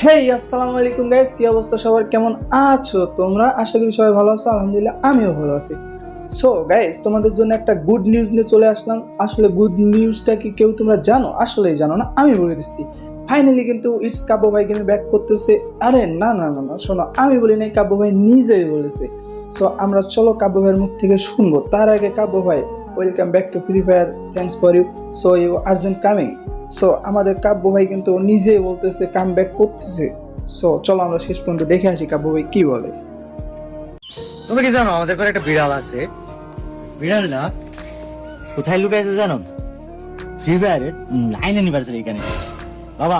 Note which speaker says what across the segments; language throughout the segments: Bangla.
Speaker 1: হেই আসসালামু আলাইকুম গাইস, কি অবস্থা সবার, কেমন আছো তোমরা? আশা করি সবাই ভালো আছো। আলহামদুলিল্লাহ আমিও ভালো আছি। সো গাইস, তোমাদের জন্য একটা গুড নিউজ নিয়ে চলে আসলাম। আসলে গুড নিউজটা কি কেউ তোমরা জানো? আসলেই জানো না, আমি বলে দিচ্ছি। ফাইনালি কিন্তু ইটস কাব্য ভাই গেমে ব্যাক করতেছে। আরে না না না না, শোনো, আমি বলি নাই, কাব্য ভাই নিজেই বলেছে। সো আমরা চলো কাব্য ভাইয়ের মুখ থেকে শুনবো। তার আগে কাব্য ভাই, welcome back to free fire, thanks for you. So you urgent coming. So আমাদের কাব্য ভাই কিন্তু নিজেই বলতেছে কাম ব্যাক করতেছে। সো চলো আমরা শেষ পর্যন্ত দেখে আসি কাব্য ভাই কি বলে।
Speaker 2: তুমি কি জানো আমাদের ঘরে একটা বিড়াল আছে? বিড়ালটা কোথায় লুকাইছে জানো? ফ্রি ফায়ারের 9 অ্যানিভার্সারি এখানে। বাবা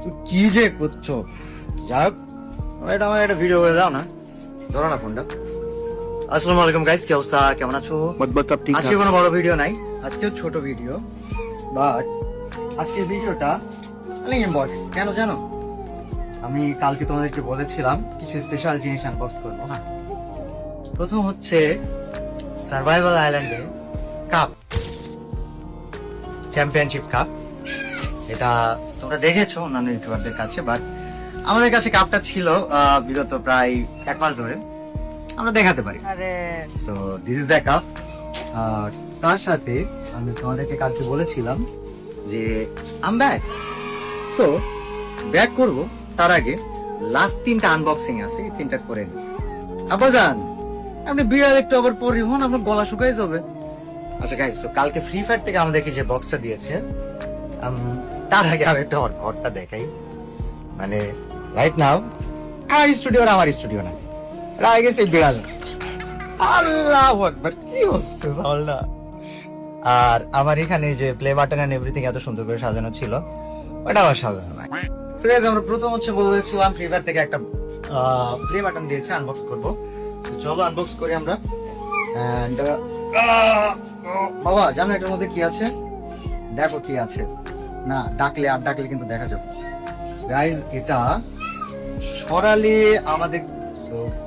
Speaker 2: তুই কি যে করছো? যাক, এটা আমার একটা ভিডিও করে দাও না, ধরো না ফোনটা। আসসালামু আলাইকুম গাইস, কি অবস্থা, কেমন আছো? আজকে কোনো বড় ভিডিও নাই, আজকেও ছোট ভিডিও, বাট আজকের ভিডিওটা অনেক ইম্পর্টেন্ট। কেন জানো? আমি কালকে তোমাদেরকে বলেছিলাম কিছু স্পেশাল জিনিস আনবক্স করবো। হ্যাঁ, প্রথম হচ্ছে সার্ভাইভাল আইল্যান্ডে কাপ, চ্যাম্পিয়নশিপ কাপ। এটা তোমরা দেখেছো অন্যান্য ইউটিউবারদের কাছে, বাট আমাদের কাছে কাপটা ছিল বিগত প্রায় 1 মাস ধরে, আমরা দেখাতে পারি। So this is the cup. তার সাথে আমি তোমাদেরকে কালকে বলেছিলাম যে আম ব্যাক। সো ব্যাক করবো, তার আগে লাস্ট 3টা আনবক্সিং আছে, এই 3টা করে নিই। আব্বাজান, আপনি বিড়াল একটু আবার পরে হন, আপনার গলা শুকাই যাবে। আচ্ছা গাইস, তো কালকে ফ্রি ফায়ার থেকে আমাদেরকে যে বক্সটা দিয়েছে, তার আগে আমি একটু আমার ঘরটা দেখাই। মানে রাইট নাও আমার স্টুডিও আর আমার স্টুডিও না, রায় গেছে বিড়াল। আল্লাহ আকবার, কি হচ্ছে সাওয়ালটা। আর আমার এখানে যে প্লে বাটন এন্ড এভরিথিং এত সুন্দর করে সাজানো ছিল, ওটা আবার সাজানো নাই। সো গাইস, আমরা প্রথম হচ্ছে বলেছিলাম ফ্রি ফায়ার থেকে একটা প্লে বাটন দিয়েছে, আনবক্স করবো। তো চলো আনবক্স করি আমরা। এন্ড বাবা জানো এটার মধ্যে কি আছে? দেখো কি আছে। না ডাকলে কিন্তু দেখা যাবে। গাইজ, এটা সরালি আমাদের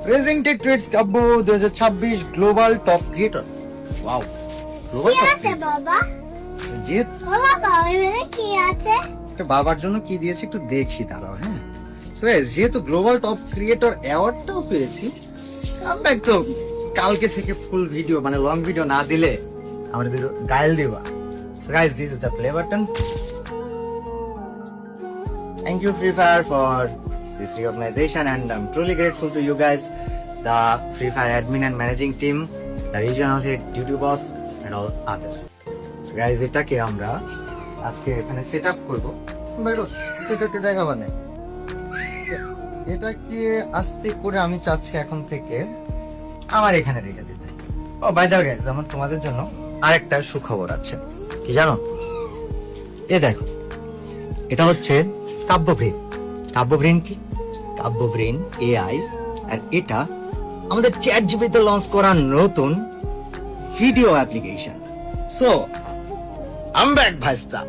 Speaker 2: প্রেজেন্টেড টুইটস কাব্য 2026 global top creator. Wow, global top
Speaker 3: বাবা
Speaker 2: যে
Speaker 3: বাবা এখানে কি আছে?
Speaker 2: একটা বাবার জন্য কি দিয়েছে একটু দেখি, দাঁড়াও। হ্যাঁ, সো গাইজ, যেহেতু গ্লোবাল টপ ক্রিয়েটর অ্যাওয়ার্ডটাও পেয়েছি, আমরা তো কালকে থেকে ফুল ভিডিও মানে লং ভিডিও না দিলে আমাদের গাইল দেওয়া। So guys, this is the play button. Thank you Free Fire for this recognition, and I'm truly grateful to you guys, the Free Fire admin and managing team, the regional head, duty boss and all others. So guys, এটাকে আমরা আজকে এখানে সেট আপ করবো। বাইরো এটাকে দেখাবো না, এটাকে আস্তে করে আমি চাচ্ছি এখন থেকে আমার এখানে রেখে দিতে। ও বাই দ্য ওয়ে গাইস, আমার তোমাদের জন্য আরেকটা সুখবর আছে। কি জানো? এ দেখো, এটা হচ্ছে কাব্যব্রেন। কাব্যব্রেন কি? কাব্যব্রেন এআই, আর এটা আমাদের চ্যাট জিপিতে লঞ্চ করা নতুন ভিডিও অ্যাপ্লিকেশন। সো আম ব্যাক ভাইস্তা।